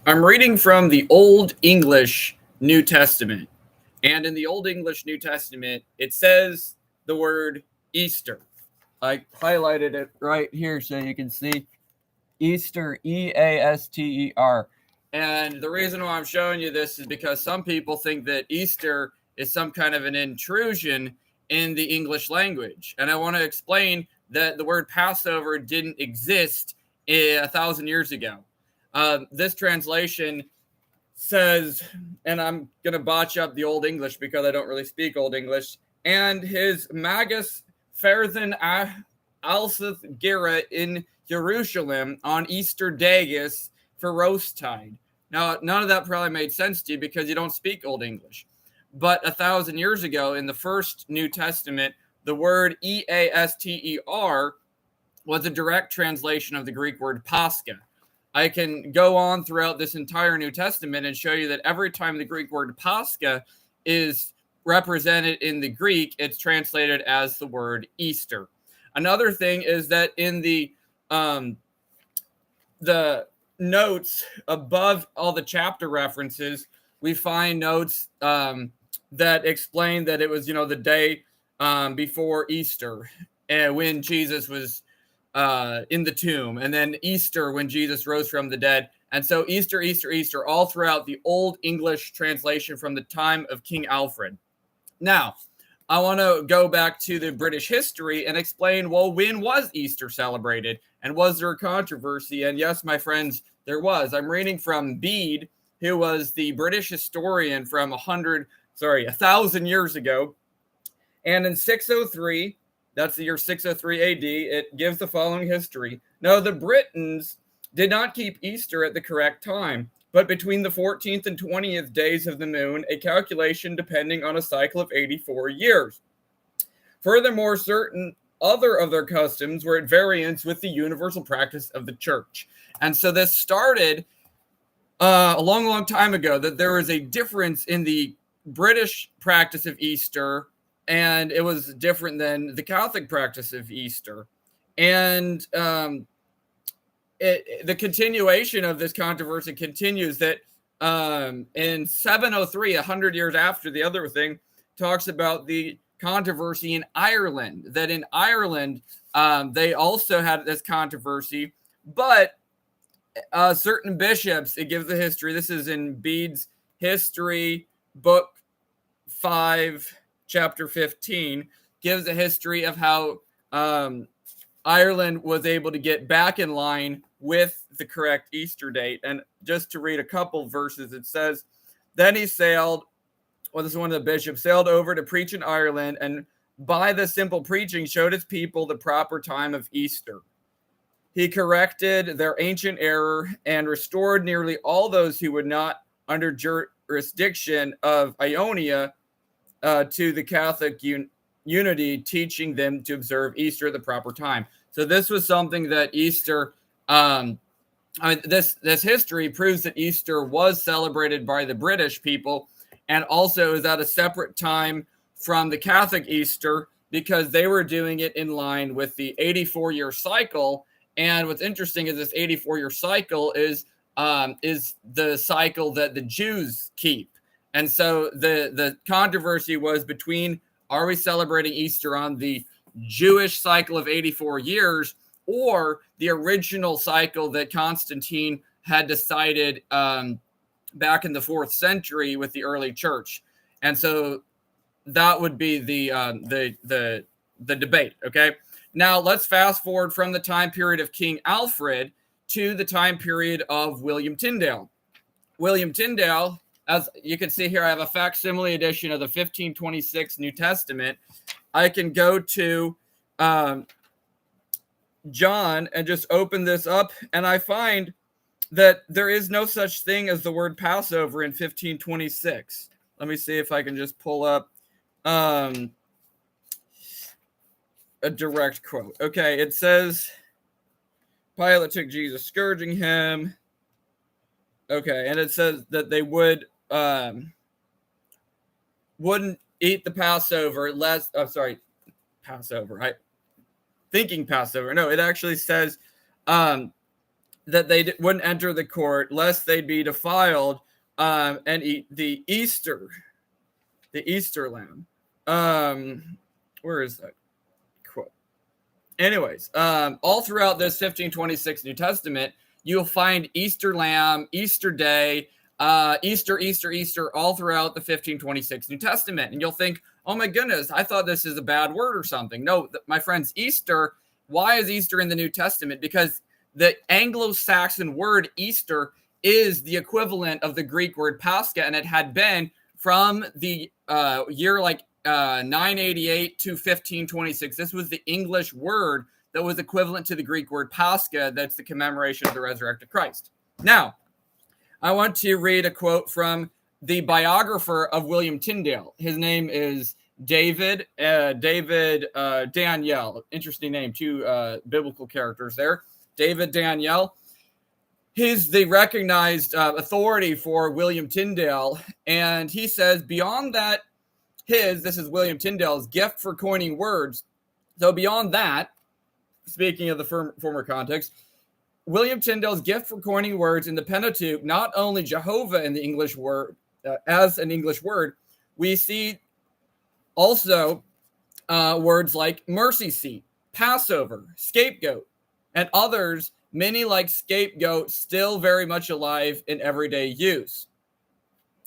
I'm reading from the Old English New Testament. And in the Old English New Testament, it says the word Easter. I highlighted it right here so you can see Easter, Easter. And the reason why I'm showing you this is because some people think that Easter is some kind of an intrusion in the English language. And I want to explain that the word Passover didn't exist 1,000 years ago. This translation says, and I'm going to botch up the Old English because I don't really speak Old English, and his magus Ferthen Alseth Gira in Jerusalem on Easter Dagus for Roasttide. Now, none of that probably made sense to you because you don't speak Old English. But 1,000 years ago, in the first New Testament, the word Easter was a direct translation of the Greek word Pascha. I can go on throughout this entire New Testament and show you that every time the Greek word Pascha is represented in the Greek, it's translated as the word Easter. Another thing is that in the notes above all the chapter references, we find notes that explain that it was, the day before Easter, and when Jesus was in the tomb, and then Easter when Jesus rose from the dead. And so Easter, Easter, Easter, all throughout the Old English translation from the time of King Alfred. Now, I want to go back to the British history and explain, well, when was Easter celebrated? And was there a controversy? And yes, my friends, there was. I'm reading from Bede, who was the British historian from 1,000 years ago. And in 603, that's the year 603 AD, it gives the following history. No, the Britons did not keep Easter at the correct time, but between the 14th and 20th days of the moon, a calculation depending on a cycle of 84 years. Furthermore, certain other of their customs were at variance with the universal practice of the church. And so this started a long, long time ago, that there was a difference in the British practice of Easter, and it was different than the Catholic practice of Easter. And the continuation of this controversy continues that in 703, 100 years after the other thing, talks about the controversy in Ireland, that in Ireland, they also had this controversy, but certain bishops, it gives the history. This is in Bede's History, Book 5, Chapter 15, gives a history of how Ireland was able to get back in line with the correct Easter date. And just to read a couple verses, it says, then he sailed, well, this is one of the bishops, sailed over to preach in Ireland, and by the simple preaching showed his people the proper time of Easter. He corrected their ancient error and restored nearly all those who would not, under jurisdiction of Ionia, to the Catholic unity, teaching them to observe Easter at the proper time. So this was something that Easter, this history proves that Easter was celebrated by the British people, and also is at a separate time from the Catholic Easter, because they were doing it in line with the 84-year cycle. And what's interesting is this 84-year cycle is the cycle that the Jews keep. And so the controversy was between, are we celebrating Easter on the Jewish cycle of 84 years or the original cycle that Constantine had decided back in the 4th century with the early church? And so that would be the debate. Okay. Now let's fast forward from the time period of King Alfred to the time period of William Tyndale. William Tyndale, as you can see here, I have a facsimile edition of the 1526 New Testament. I can go to John and just open this up, and I find that there is no such thing as the word Passover in 1526. Let me see if I can just pull up a direct quote. Okay, it says, Pilate took Jesus, scourging him. Okay, and it says that they wouldn't eat the Passover Passover. Thinking Passover. No, it actually says that they wouldn't enter the court lest they be defiled and eat the Easter lamb. Where is that quote? Anyways, all throughout this 1526 New Testament, you'll find Easter lamb, Easter day, Easter, all throughout the 1526 New Testament. And you'll think, oh my goodness, I thought this is a bad word or something. No, my friends, Easter, why is Easter in the New Testament? Because the Anglo-Saxon word Easter is the equivalent of the Greek word Pascha, and it had been from the year 988 to 1526. This was the English word that was equivalent to the Greek word Pascha. That's the commemoration of the resurrected Christ. Now, I want to read a quote from the biographer of William Tyndale. His name is David Daniel. Interesting name, two biblical characters there. David Daniel. He's the recognized authority for William Tyndale, and he says, beyond that, this is William Tyndale's gift for coining words. So beyond that, speaking of the former context, William Tyndale's gift for coining words in the Pentateuch, not only Jehovah in the English word, as an English word, we see also words like mercy seat, Passover, scapegoat, and others, many like scapegoat, still very much alive in everyday use.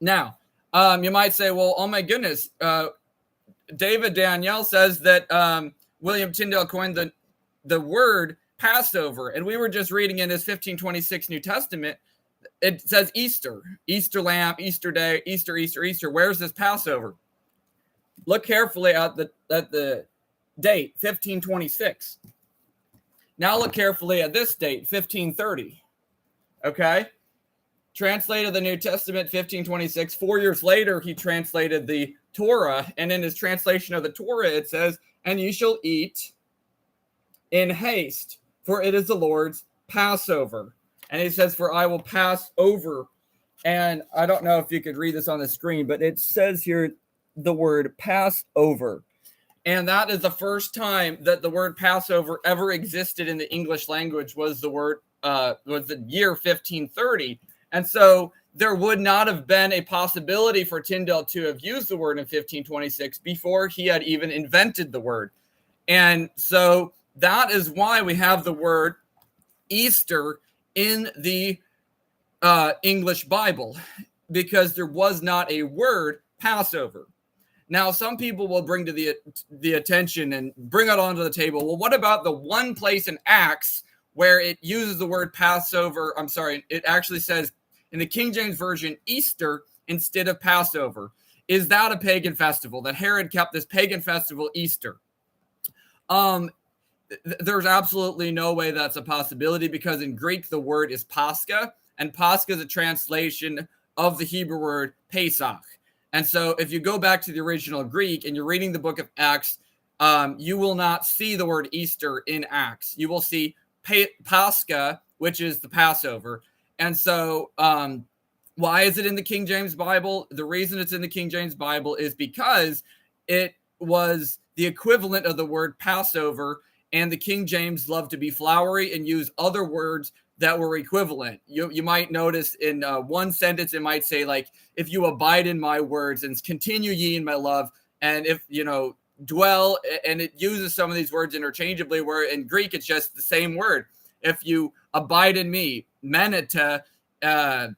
Now, you might say, well, oh my goodness, David Daniel says that William Tyndale coined the word Passover, and we were just reading in his 1526 New Testament, it says Easter, Easter lamb, Easter day, Easter. Where's this Passover? Look carefully at the date, 1526. Now look carefully at this date, 1530. Okay? Translated the New Testament, 1526. 4 years later, he translated the Torah, and in his translation of the Torah, it says, and you shall eat in haste, for it is the Lord's Passover. And he says, for I will pass over. And I don't know if you could read this on the screen, but it says here the word Passover. And that is the first time that the word Passover ever existed in the English language was the year 1530. And so there would not have been a possibility for Tyndale to have used the word in 1526 before he had even invented the word. And so that is why we have the word Easter in the English Bible, because there was not a word Passover. Now, some people will bring to the attention and bring it onto the table. Well, what about the one place in Acts where it uses the word Passover? I'm sorry, it actually says in the King James Version, Easter instead of Passover. Is that a pagan festival? That Herod kept this pagan festival Easter? There's absolutely no way that's a possibility, because in Greek, the word is Pascha, and Pascha is a translation of the Hebrew word Pesach. And so if you go back to the original Greek and you're reading the book of Acts, you will not see the word Easter in Acts. You will see Pascha, which is the Passover. And so why is it in the King James Bible? The reason it's in the King James Bible is because it was the equivalent of the word Passover, and the King James loved to be flowery and use other words that were equivalent. You might notice in one sentence, it might say, like, if you abide in my words and continue ye in my love, and if, dwell, and it uses some of these words interchangeably, where in Greek, it's just the same word. If you abide in me, meneta, and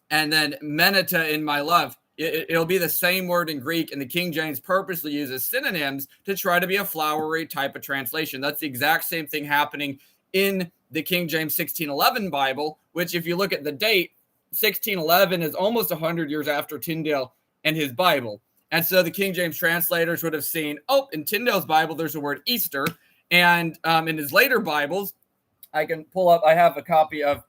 then meneta in my love, it'll be the same word in Greek, and the King James purposely uses synonyms to try to be a flowery type of translation. That's the exact same thing happening in the King James 1611 Bible, which, if you look at the date, 1611 is almost 100 years after Tyndale and his Bible. And so the King James translators would have seen, oh, in Tyndale's Bible, there's the word Easter. And in his later Bibles, I can pull up, I have a copy of,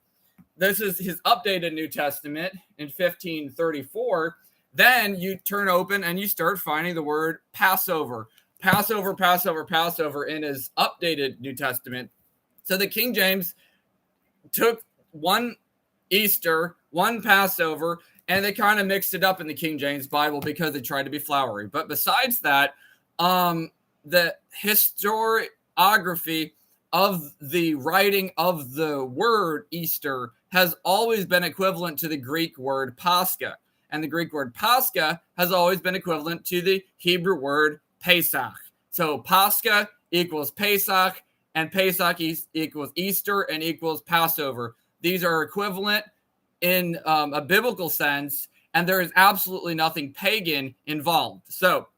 this is his updated New Testament in 1534. Then you turn open and you start finding the word Passover in his updated New Testament. So the King James took one Easter, one Passover, and they kind of mixed it up in the King James Bible because they tried to be flowery. But besides that, the historiography of the writing of the word Easter has always been equivalent to the Greek word Pascha. And the Greek word Pascha has always been equivalent to the Hebrew word Pesach. So Pascha equals Pesach, and Pesach equals Easter and equals Passover. These are equivalent in a biblical sense, and there is absolutely nothing pagan involved. So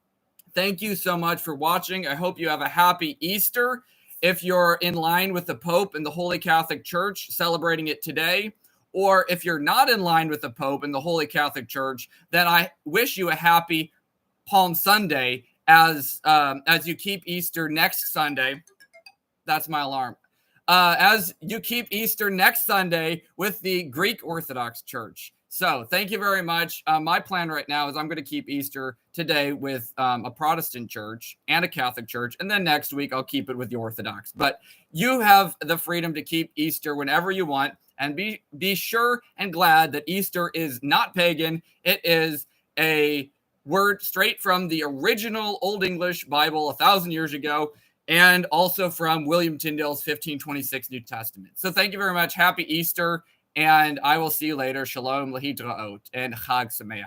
thank you so much for watching. I hope you have a happy Easter. If you're in line with the Pope and the Holy Catholic Church celebrating it today, or if you're not in line with the Pope and the Holy Catholic Church, then I wish you a happy Palm Sunday as you keep Easter next Sunday. That's my alarm. As you keep Easter next Sunday with the Greek Orthodox Church. So thank you very much. My plan right now is I'm going to keep Easter today with a Protestant church and a Catholic church. And then next week, I'll keep it with the Orthodox. But you have the freedom to keep Easter whenever you want. And be sure and glad that Easter is not pagan. It is a word straight from the original Old English Bible 1,000 years ago, and also from William Tyndale's 1526 New Testament. So thank you very much. Happy Easter. And I will see you later. Shalom, lahitraot, and Chag Sameach.